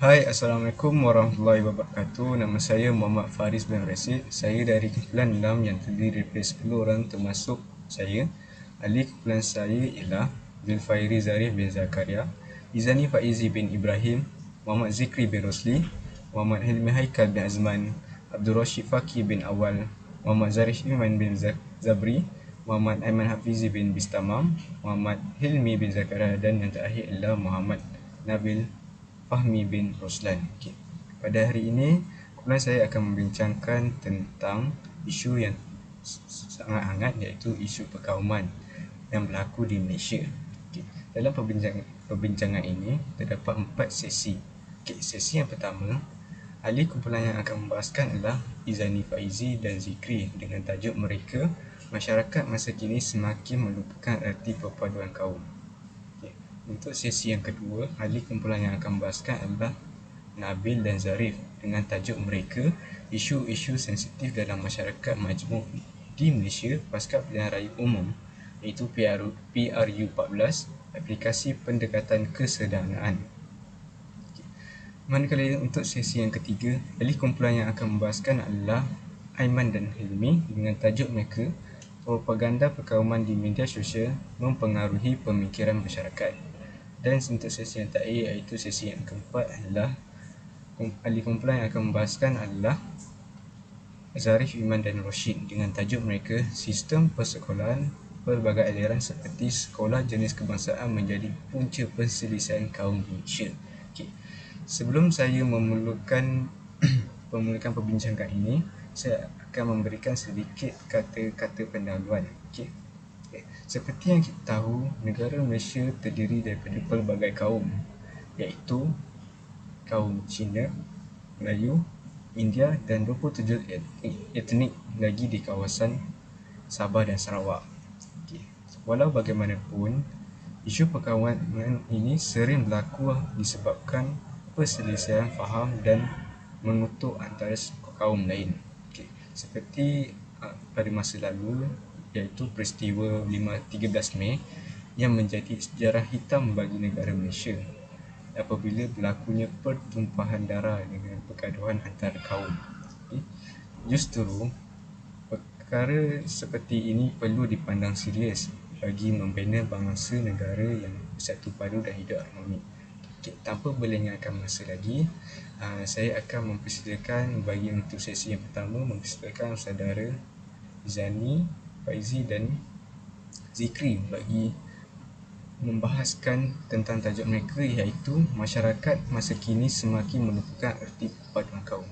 Hai, Assalamualaikum warahmatullahi wabarakatuh. Nama saya Muhammad Faris bin Rasid. Saya dari kumpulan 6 yang terdiri daripada 10 orang termasuk saya. Ahli kumpulan saya ialah Zulfairi Zarif bin Zakaria, Izani Faizi bin Ibrahim, Muhammad Zikri bin Rosli, Muhammad Hilmi Haikal bin Azman, Abdul Rashid Fakir bin Awal, Muhammad Zarif Iman bin Zabri, Muhammad Aiman Hafizi bin Bistamam, Muhammad Hilmi bin Zakaria, dan yang terakhir adalah Muhammad Nabil Fahmi bin Roslan. Okay. Pada hari ini, kumpulan saya akan membincangkan tentang isu yang sangat hangat, iaitu isu perkauman yang berlaku di Malaysia. Okay. Dalam perbincangan ini, terdapat 4 sesi. Okay. Sesi yang pertama, ahli kumpulan yang akan membahaskan adalah Izani Faizi dan Zikri dengan tajuk mereka, masyarakat masa kini semakin melupakan erti perpaduan kaum. Untuk sesi yang kedua, ahli kumpulan yang akan membahaskan adalah Nabil dan Zarif dengan tajuk mereka, isu-isu sensitif dalam masyarakat majmuk di Malaysia pasca pilihan raya umum, iaitu PRU14, aplikasi pendekatan kesederhanaan. Manakala untuk sesi yang ketiga, ahli kumpulan yang akan membahaskan adalah Aiman dan Hilmi dengan tajuk mereka, propaganda perkauman di media sosial mempengaruhi pemikiran masyarakat. Dan untuk sesi yang terakhir, iaitu sesi yang keempat, adalah ahli kumpulan yang akan membahaskan adalah Zarif Iman dan Rashid dengan tajuk mereka, sistem persekolahan pelbagai aliran seperti sekolah jenis kebangsaan menjadi punca perselisihan kaum di Malaysia. Okay. Sebelum saya memulakan perbincangan ini, saya akan memberikan sedikit kata-kata pendahuluan. Okay. Seperti yang kita tahu, negara Malaysia terdiri daripada pelbagai kaum, iaitu kaum Cina, Melayu, India dan 27 etnik lagi di kawasan Sabah dan Sarawak. Walau bagaimanapun, isu perkawanan ini sering berlaku disebabkan perselisihan faham dan mengutuk antara kaum lain. Seperti pada masa lalu, iaitu peristiwa 13 Mei yang menjadi sejarah hitam bagi negara Malaysia apabila berlakunya pertumpahan darah dengan pergaduhan antara kaum. Justru perkara seperti ini perlu dipandang serius bagi membina bangsa negara yang bersatu padu dan hidup harmoni. Tanpa berlengahkan masa lagi, saya akan mempersilakan bagi untuk sesi yang pertama, mempersilakan saudara Zani, Faizi dan Zikri bagi membahaskan tentang tajuk mereka, iaitu masyarakat masa kini semakin melupakan erti perpaduan kaum.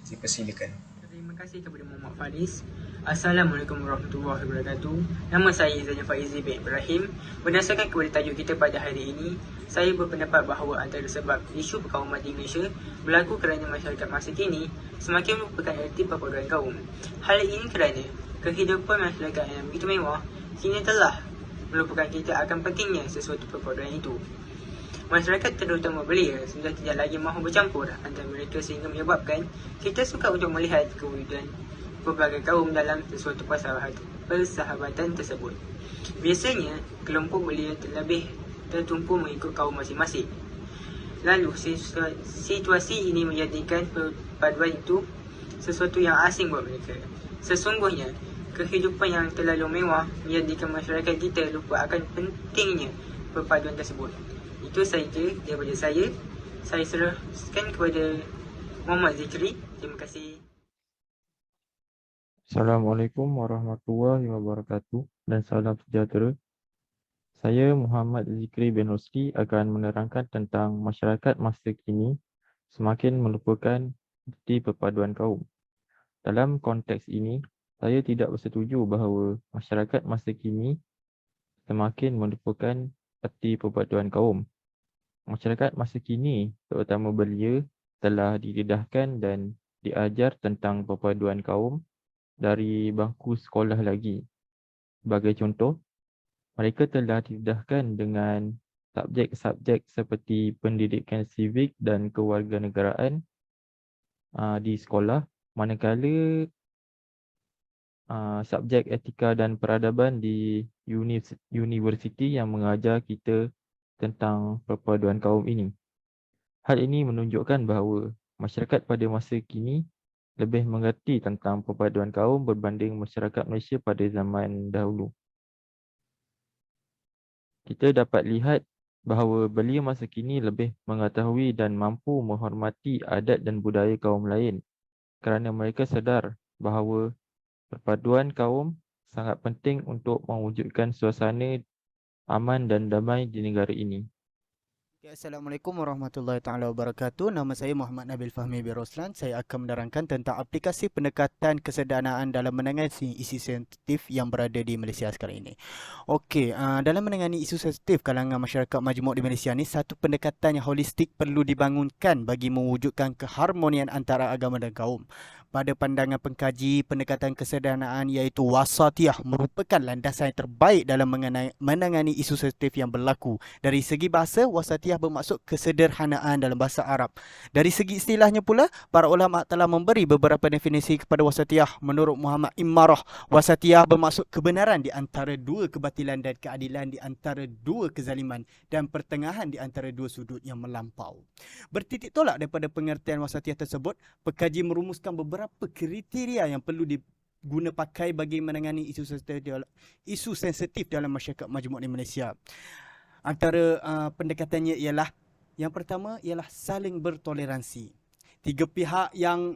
Dipersilakan. Terima kasih kepada Muhammad Faris. Assalamualaikum warahmatullahi wabarakatuh. Nama saya Zani Faizi bin Ibrahim. Berdasarkan kepada tajuk kita pada hari ini, saya berpendapat bahawa antara sebab isu perkauman di Malaysia berlaku kerana masyarakat masa kini semakin melupakan erti perpaduan kaum. Hal ini kerana kehidupan masyarakat yang begitu mewah kini telah melupakan kita akan pentingnya sesuatu perpaduan itu. Masyarakat terutama belia sudah tidak lagi mahu bercampur antara mereka sehingga menyebabkan kita suka untuk melihat kewujudan pelbagai kaum dalam sesuatu persahabatan tersebut. Biasanya, kelompok belia terlebih tertumpu mengikut kaum masing-masing. Lalu, situasi ini menjadikan perpaduan itu sesuatu yang asing buat mereka. Sesungguhnya, kehidupan yang terlalu mewah menjadikan masyarakat kita lupa akan pentingnya perpaduan tersebut. Itu sahaja daripada saya. Saya serahkan kepada Muhammad Zikri. Terima kasih. Assalamualaikum warahmatullahi wabarakatuh dan salam sejahtera. Saya Muhammad Zikri bin Rosli akan menerangkan tentang masyarakat masa kini semakin melupakan erti perpaduan kaum. Dalam konteks ini, saya tidak bersetuju bahawa masyarakat masa kini semakin melupakan erti perpaduan kaum. Masyarakat masa kini, terutama belia, telah didedahkan dan diajar tentang perpaduan kaum dari bangku sekolah lagi. Sebagai contoh, mereka telah didedahkan dengan subjek-subjek seperti pendidikan civic dan kewarganegaraan di sekolah, manakala subjek etika dan peradaban di universiti yang mengajar kita tentang perpaduan kaum ini. Hal ini menunjukkan bahawa masyarakat pada masa kini lebih mengerti tentang perpaduan kaum berbanding masyarakat Malaysia pada zaman dahulu. Kita dapat lihat bahawa belia masa kini lebih mengetahui dan mampu menghormati adat dan budaya kaum lain kerana mereka sedar bahawa perpaduan kaum sangat penting untuk mewujudkan suasana aman dan damai di negara ini. Assalamualaikum warahmatullahi taala wabarakatuh. Nama saya Muhammad Nabil Fahmi bin Roslan. Saya akan menerangkan tentang aplikasi pendekatan kesederhanaan dalam menangani isu sensitif yang berada di Malaysia sekarang ini. Okey, dalam menangani isu sensitif kalangan masyarakat majmuk di Malaysia ni, satu pendekatan yang holistik perlu dibangunkan bagi mewujudkan keharmonian antara agama dan kaum. Pada pandangan pengkaji, pendekatan kesederhanaan iaitu wasatiyah merupakan landasan yang terbaik dalam menangani isu sensitif yang berlaku. Dari segi bahasa, wasatiyah bermaksud kesederhanaan dalam bahasa Arab. Dari segi istilahnya pula, para ulama telah memberi beberapa definisi kepada wasatiyah. Menurut Muhammad Imarah, wasatiyah bermaksud kebenaran di antara dua kebatilan dan keadilan di antara dua kezaliman dan pertengahan di antara dua sudut yang melampau. Bertitik tolak daripada pengertian wasatiyah tersebut, pekaji merumuskan beberapa kriteria yang perlu diguna pakai bagi menangani isu sensitif dalam masyarakat majmuk di Malaysia. Antara pendekatannya ialah, yang pertama ialah saling bertoleransi. Tiga pihak yang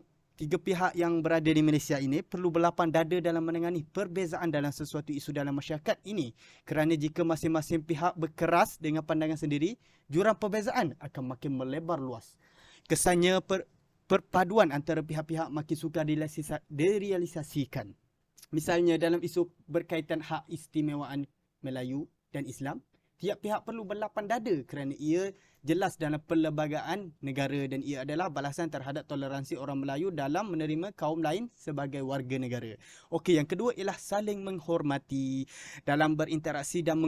berada di Malaysia ini perlu berlapang dada dalam menangani perbezaan dalam sesuatu isu dalam masyarakat ini, kerana jika masing-masing pihak berkeras dengan pandangan sendiri, jurang perbezaan akan makin melebar luas. Kesannya perpaduan antara pihak-pihak makin sukar direalisasikan. Misalnya dalam isu berkaitan hak istimewaan Melayu dan Islam, tiap pihak perlu berlapang dada kerana ia jelas dalam perlembagaan negara dan ia adalah balasan terhadap toleransi orang Melayu dalam menerima kaum lain sebagai warga negara. Okey, yang kedua ialah saling menghormati. Dalam berinteraksi dan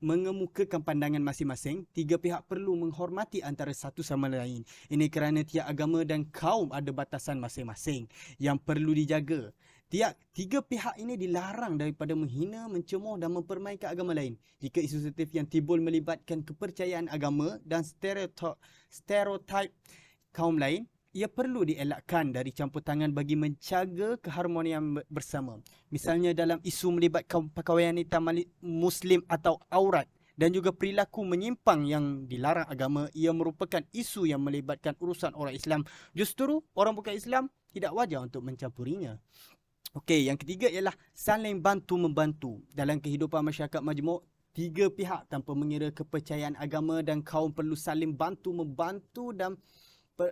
mengemukakan pandangan masing-masing, tiga pihak perlu menghormati antara satu sama lain. Ini kerana tiap agama dan kaum ada batasan masing-masing yang perlu dijaga. Tiga pihak ini dilarang daripada menghina, mencemooh dan mempermainkan agama lain. Jika isu sensitif yang timbul melibatkan kepercayaan agama dan stereotip kaum lain, ia perlu dielakkan dari campur tangan bagi menjaga keharmonian bersama. Misalnya dalam isu melibatkan pakaian hitam Muslim atau aurat dan juga perilaku menyimpang yang dilarang agama, ia merupakan isu yang melibatkan urusan orang Islam. Justru orang bukan Islam tidak wajar untuk mencampurinya. Okey, yang ketiga ialah saling bantu-membantu. Dalam kehidupan masyarakat majmuk, tiga pihak tanpa mengira kepercayaan agama dan kaum perlu saling bantu-membantu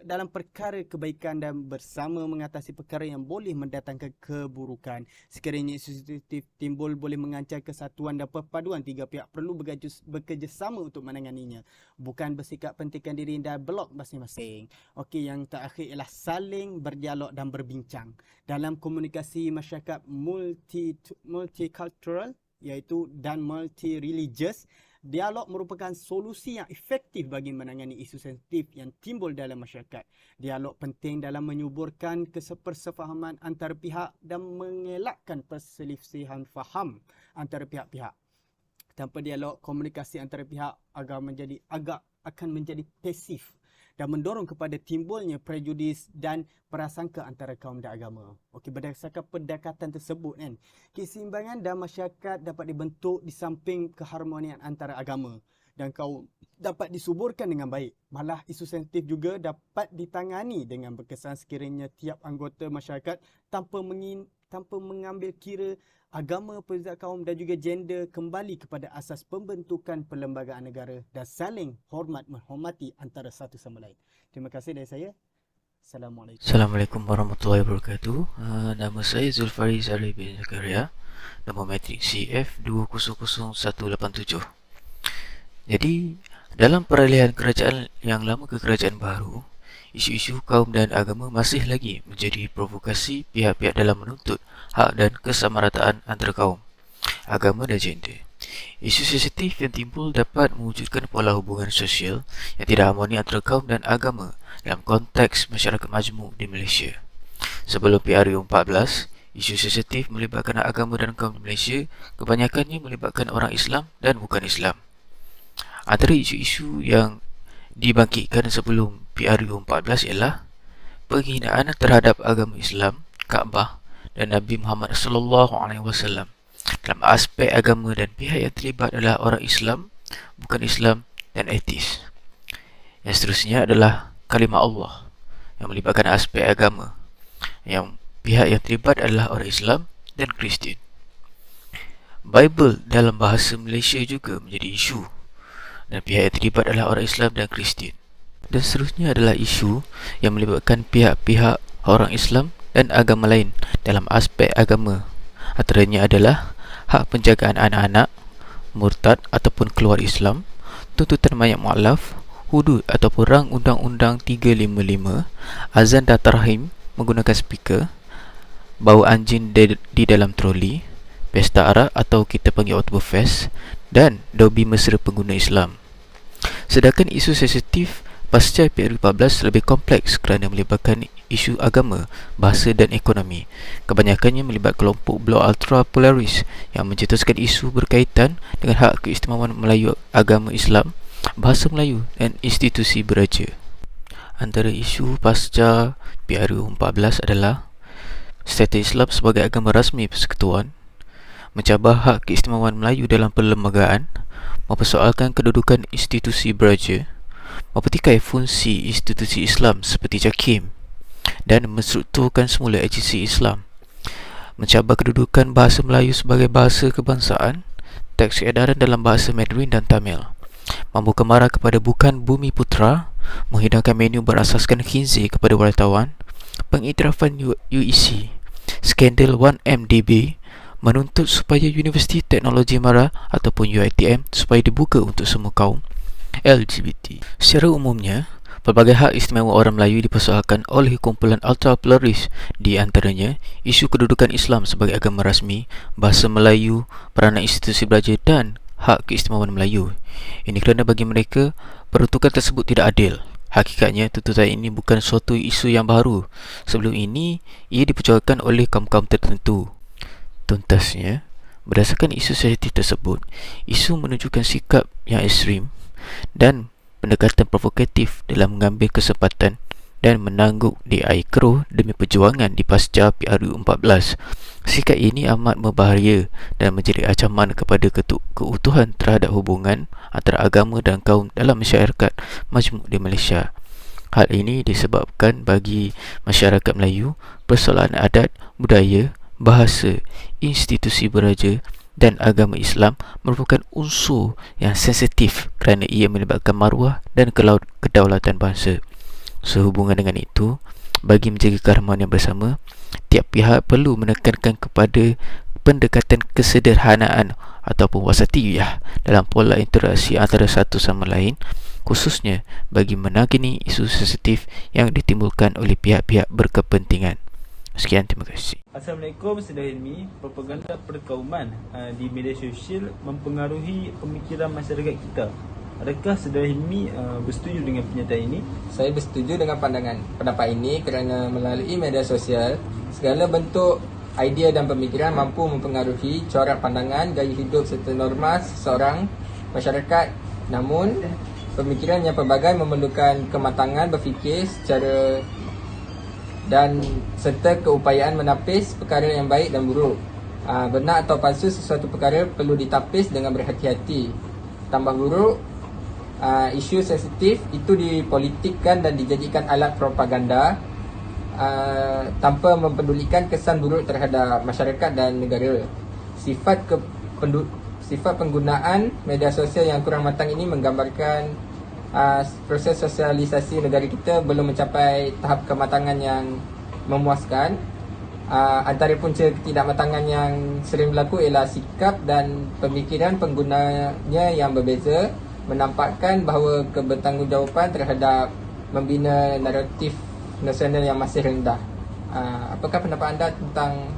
dalam perkara kebaikan dan bersama mengatasi perkara yang boleh mendatangkan keburukan. Sekiranya isu sensitif timbul boleh mengancam kesatuan dan perpaduan, tiga pihak perlu bekerjasama untuk menanganinya, bukan bersikap pentingkan diri dan blok masing-masing. Okey, yang terakhir ialah saling berdialog dan berbincang. Dalam komunikasi masyarakat multicultural iaitu dan multi-religious, dialog merupakan solusi yang efektif bagi menangani isu sensitif yang timbul dalam masyarakat. Dialog penting dalam menyuburkan persefahaman antara pihak dan mengelakkan perselisihan faham antara pihak-pihak. Tanpa dialog, komunikasi antara pihak akan menjadi pasif dan mendorong kepada timbulnya prejudis dan prasangka antara kaum dan agama. Okey, berdasarkan pendekatan tersebut kan, keseimbangan dalam masyarakat dapat dibentuk di samping keharmonian antara agama dan kaum dapat disuburkan dengan baik. Malah isu sensitif juga dapat ditangani dengan berkesan sekiranya tiap anggota masyarakat tanpa mengambil kira agama, perbezaan kaum dan juga gender kembali kepada asas pembentukan perlembagaan negara dan saling menghormati antara satu sama lain. Terima kasih dari saya. Assalamualaikum. Assalamualaikum warahmatullahi wabarakatuh. Nama saya Zulfari Zahri bin Zakaria. Nama matrik CF200187. Jadi, dalam peralihan kerajaan yang lama ke kerajaan baru, isu-isu kaum dan agama masih lagi menjadi provokasi pihak-pihak dalam menuntut hak dan kesamarataan antara kaum, agama dan gender. Isu sensitif yang timbul dapat mewujudkan pola hubungan sosial yang tidak harmoni antara kaum dan agama dalam konteks masyarakat majmuk di Malaysia. Sebelum PRU 14, isu sensitif melibatkan agama dan kaum di Malaysia kebanyakannya melibatkan orang Islam dan bukan Islam. Antara isu-isu yang dibangkitkan sebelum PRU14 ialah penghinaan terhadap agama Islam, Kaabah dan Nabi Muhammad SAW dalam aspek agama, dan pihak yang terlibat adalah orang Islam, bukan Islam dan etis. Yang seterusnya adalah kalimah Allah yang melibatkan aspek agama, yang pihak yang terlibat adalah orang Islam dan Kristian. Bible dalam bahasa Malaysia juga menjadi isu, dan pihak yang terlibat adalah orang Islam dan Kristian. Dan seterusnya adalah isu yang melibatkan pihak-pihak orang Islam dan agama lain dalam aspek agama. Antaranya adalah hak penjagaan anak-anak, murtad ataupun keluar Islam, tuntutan mayat mu'alaf, hudud ataupun rang Undang-Undang 355, azan dan tarhim menggunakan speaker, bau anjing di dalam troli, pesta arak atau kita panggil Oktoberfest, dan dobi mesra pengguna Islam. Sedangkan isu sensitif pasca PRU14 lebih kompleks kerana melibatkan isu agama, bahasa dan ekonomi. Kebanyakannya melibat kelompok blok ultra polaris yang mencetuskan isu berkaitan dengan hak keistimewaan Melayu, agama Islam, bahasa Melayu dan institusi beraja. Antara isu pasca PRU14 adalah status Islam sebagai agama rasmi persekutuan, mencabar hak keistimewaan Melayu dalam perlembagaan, mempersoalkan kedudukan institusi beraja, mempertikai fungsi institusi Islam seperti JAKIM dan menstrukturkan semula agensi Islam, mencabar kedudukan bahasa Melayu sebagai bahasa kebangsaan, teks edaran dalam bahasa Mandarin dan Tamil, membuka marah kepada Bukan Bumi Putra, menghidangkan menu berasaskan khinzir kepada wartawan, pengiktirafan UEC, skandal 1MDB, menuntut supaya Universiti Teknologi Mara ataupun UiTM supaya dibuka untuk semua kaum LGBT. Secara umumnya, pelbagai hak istimewa orang Melayu dipersoalkan oleh kumpulan ultra polaris, di antaranya isu kedudukan Islam sebagai agama rasmi, bahasa Melayu, peranan institusi belajar dan hak keistimewaan Melayu. Ini kerana bagi mereka peruntukan tersebut tidak adil. Hakikatnya, tuntutan ini bukan suatu isu yang baru. Sebelum ini, ia diperjuangkan oleh kaum-kaum tertentu. Tuntasnya, berdasarkan isu sensitif tersebut, isu menunjukkan sikap yang ekstrim dan pendekatan provokatif dalam mengambil kesempatan dan menangguk di air keruh demi perjuangan di pasca PRU14. Sikap ini amat berbahaya dan menjadi ancaman kepada keutuhan terhadap hubungan antara agama dan kaum dalam masyarakat majmuk di Malaysia. Hal ini disebabkan bagi masyarakat Melayu, persoalan adat, budaya, bahasa, institusi beraja dan agama Islam merupakan unsur yang sensitif kerana ia melibatkan maruah dan kedaulatan bangsa. Sehubungan dengan itu, bagi menjaga keharmonian bersama, tiap pihak perlu menekankan kepada pendekatan kesederhanaan ataupun wasatiyah dalam pola interaksi antara satu sama lain, khususnya bagi menangani isu sensitif yang ditimbulkan oleh pihak-pihak berkepentingan. Sekian, terima kasih. Assalamualaikum, saya Hilmi. Propaganda perkauman di media sosial mempengaruhi pemikiran masyarakat kita. Adakah Saudara Hilmi bersetuju dengan pernyataan ini? Saya bersetuju dengan pendapat ini kerana melalui media sosial, segala bentuk idea dan pemikiran mampu mempengaruhi corak pandangan, gaya hidup serta norma seseorang masyarakat. Namun, pemikiran yang pelbagai memerlukan kematangan berfikir secara dan serta keupayaan menapis perkara yang baik dan buruk. Benar atau palsu sesuatu perkara perlu ditapis dengan berhati-hati. Tambah buruk, isu sensitif itu dipolitikkan dan dijadikan alat propaganda tanpa mempedulikan kesan buruk terhadap masyarakat dan negara. Sifat penggunaan media sosial yang kurang matang ini menggambarkan proses sosialisasi negara kita belum mencapai tahap kematangan yang memuaskan. Antara punca ketidakmatangan yang sering berlaku ialah sikap dan pemikiran penggunanya yang berbeza, menampakkan bahawa kebertanggungjawaban terhadap membina naratif nasional yang masih rendah. Apakah pendapat anda tentang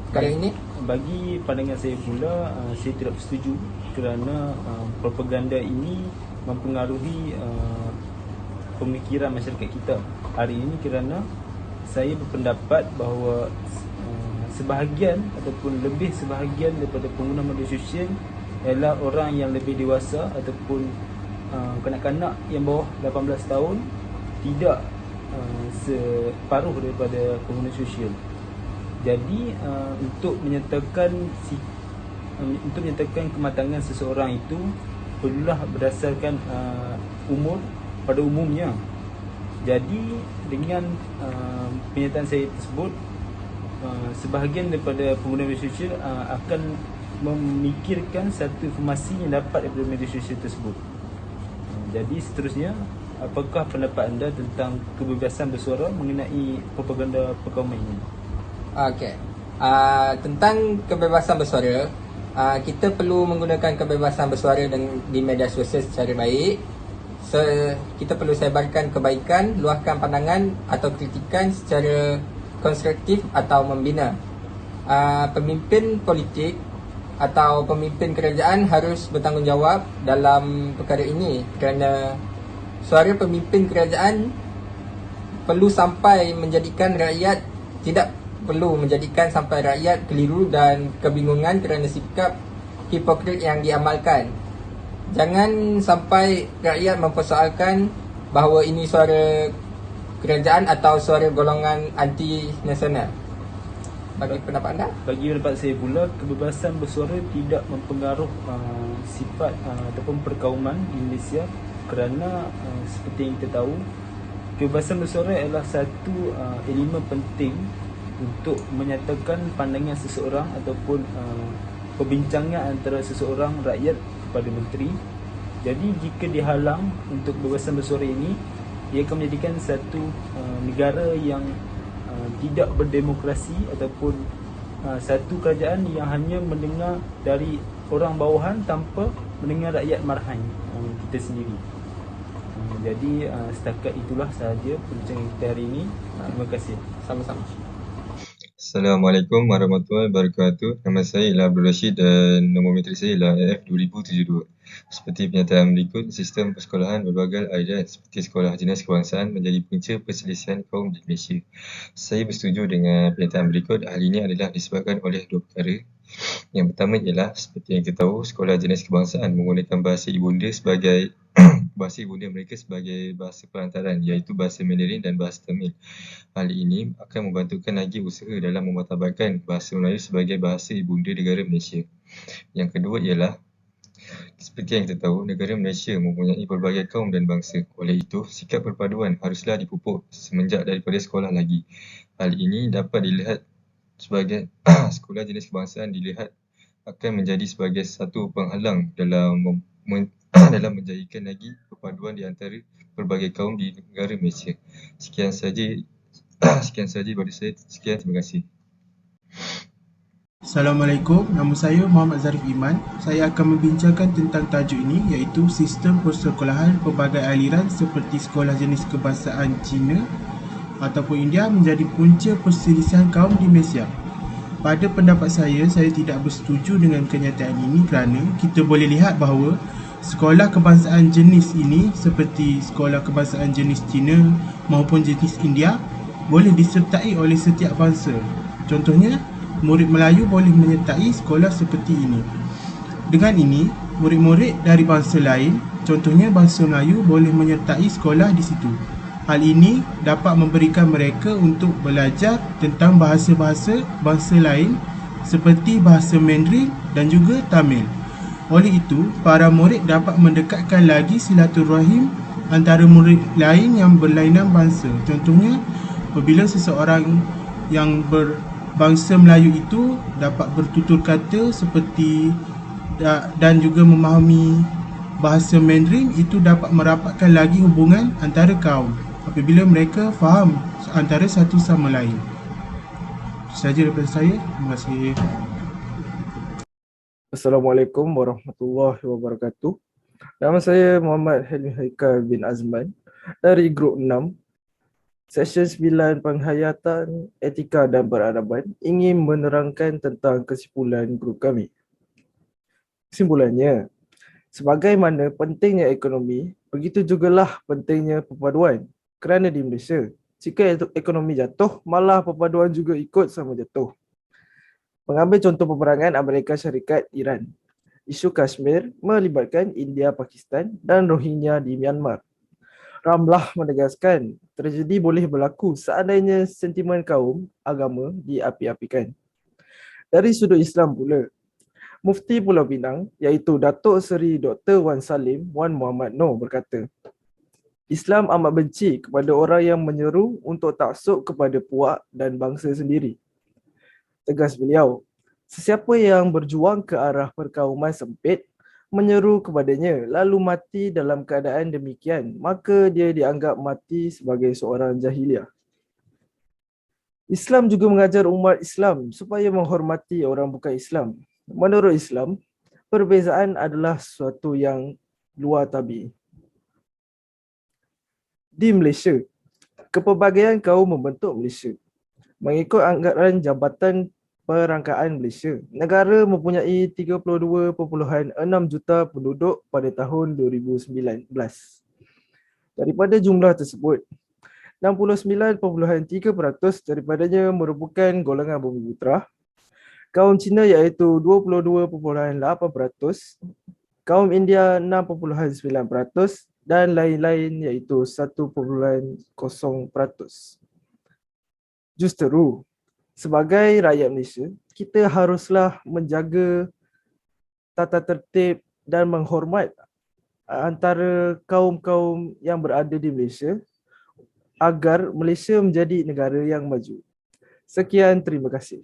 perkara ini? Bagi pandangan saya pula, saya tidak setuju kerana propaganda ini mempengaruhi pemikiran masyarakat kita hari ini, kerana saya berpendapat bahawa sebahagian ataupun lebih sebahagian daripada pengguna media sosial ialah orang yang lebih dewasa ataupun kanak-kanak yang bawah 18 tahun tidak separuh daripada pengguna sosial. Jadi untuk menyatakan kematangan seseorang itu perlulah berdasarkan umur pada umumnya. Jadi dengan pernyataan saya tersebut, sebahagian daripada pengguna media sosial akan memikirkan satu informasi yang dapat daripada media sosial tersebut. Jadi seterusnya, apakah pendapat anda tentang kebebasan bersuara mengenai propaganda perkauman ini? Okey. Tentang kebebasan bersuara, kita perlu menggunakan kebebasan bersuara di media sosial secara baik. Kita perlu sebarkan kebaikan, luahkan pandangan atau kritikan secara konstruktif atau membina. Pemimpin politik atau pemimpin kerajaan harus bertanggungjawab dalam perkara ini, kerana suara pemimpin kerajaan perlu sampai menjadikan rakyat tidak perlu menjadikan sampai rakyat keliru dan kebingungan kerana sikap hipokrit yang diamalkan. Jangan sampai rakyat mempersoalkan bahawa ini suara kerajaan atau suara golongan anti nasional. Bagi pendapat anda? Bagi pendapat saya pula, kebebasan bersuara tidak mempengaruh sifat ataupun perkauman di Malaysia, kerana seperti yang kita tahu, kebebasan bersuara adalah satu elemen penting untuk menyatakan pandangan seseorang ataupun perbincangan antara seseorang rakyat kepada menteri. Jadi jika dihalang untuk kebebasan bersuara ini, ia akan menjadikan satu negara yang tidak berdemokrasi ataupun satu kerajaan yang hanya mendengar dari orang bawahan tanpa mendengar rakyat marahan kita sendiri. Jadi setakat itulah sahaja perbincangan kita hari ini. Terima kasih. Sama-sama. Assalamualaikum warahmatullahi wabarakatuh. Nama saya ialah Abdul Rashid dan nombor metrik saya ialah AF2072. Seperti pernyataan berikut, sistem persekolahan berbagai aliran seperti sekolah jenis kebangsaan menjadi punca perselisihan kaum di Malaysia. Saya bersetuju dengan pernyataan berikut. Hal ini adalah disebabkan oleh dua perkara. Yang pertama ialah seperti yang kita tahu, sekolah jenis kebangsaan menggunakan bahasa ibunda sebagai bahasa ibunda mereka sebagai bahasa perantaran, iaitu bahasa Mandarin dan bahasa Tamil. Hal ini akan membantukan lagi usaha dalam memartabatkan bahasa Melayu sebagai bahasa ibunda negara Malaysia. Yang kedua ialah seperti yang kita tahu, negara Malaysia mempunyai pelbagai kaum dan bangsa. Oleh itu, sikap perpaduan haruslah dipupuk semenjak daripada sekolah lagi. Hal ini dapat dilihat sebagai sekolah jenis kebangsaan dilihat akan menjadi sebagai satu penghalang dalam dalam menjadikan lagi perpaduan di antara pelbagai kaum di negara Malaysia. Sekian saja daripada saya. Terima kasih. Assalamualaikum, nama saya Muhammad Zarif Iman. Saya akan membincangkan tentang tajuk ini, iaitu sistem persekolahan pelbagai aliran seperti sekolah jenis kebangsaan Cina ataupun India menjadi punca perselisihan kaum di Malaysia. Pada pendapat saya tidak bersetuju dengan kenyataan ini kerana kita boleh lihat bahawa sekolah kebangsaan jenis ini seperti sekolah kebangsaan jenis Cina maupun jenis India boleh disertai oleh setiap bangsa. Contohnya, murid Melayu boleh menyertai sekolah seperti ini. Dengan ini, murid-murid dari bangsa lain, contohnya bangsa Melayu, boleh menyertai sekolah di situ. Hal ini dapat memberikan mereka untuk belajar tentang bahasa-bahasa bangsa lain seperti bahasa Mandarin dan juga Tamil. Oleh itu, para murid dapat mendekatkan lagi silaturahim antara murid lain yang berlainan bangsa. Contohnya, apabila seseorang yang berbangsa Melayu itu dapat bertutur kata seperti dan juga memahami bahasa Mandarin, itu dapat merapatkan lagi hubungan antara kaum apabila mereka faham antara satu sama lain. Itu sahaja daripada saya. Terima kasih. Assalamualaikum warahmatullahi wabarakatuh. Nama saya Muhammad Helmi Haikal bin Azman dari grup 6, Seksyen 9 Penghayatan Etika dan Peradaban, ingin menerangkan tentang kesimpulan grup kami. Kesimpulannya, sebagaimana pentingnya ekonomi, begitu jugalah pentingnya perpaduan. Kerana di Malaysia, jika ekonomi jatuh, malah perpaduan juga ikut sama jatuh. Mengambil contoh peperangan Amerika Syarikat Iran, isu Kashmir melibatkan India, Pakistan dan Rohingya di Myanmar. Ramlah menegaskan, tragedi boleh berlaku seandainya sentimen kaum, agama diapi-apikan. Dari sudut Islam pula, Mufti Pulau Pinang iaitu Datuk Seri Dr. Wan Salim Wan Muhammad Noor berkata, Islam amat benci kepada orang yang menyeru untuk taksub kepada puak dan bangsa sendiri. Tegas beliau, sesiapa yang berjuang ke arah perkauman sempit, menyeru kepadanya lalu mati dalam keadaan demikian, maka dia dianggap mati sebagai seorang jahiliah. Islam juga mengajar umat Islam supaya menghormati orang bukan Islam. Menurut Islam, perbezaan adalah sesuatu yang luar tabi'i. Di Malaysia, kepelbagaian kaum membentuk Malaysia. Mengikut anggaran Jabatan Perangkaan Malaysia, negara mempunyai 32.6 juta penduduk pada tahun 2019. Daripada jumlah tersebut, 69.3% daripadanya merupakan golongan bumiputera, kaum Cina iaitu 22.8%, kaum India 6.9% dan lain-lain iaitu 1.0%. Justeru, sebagai rakyat Malaysia, kita haruslah menjaga tata tertib dan menghormat antara kaum-kaum yang berada di Malaysia agar Malaysia menjadi negara yang maju. Sekian, terima kasih.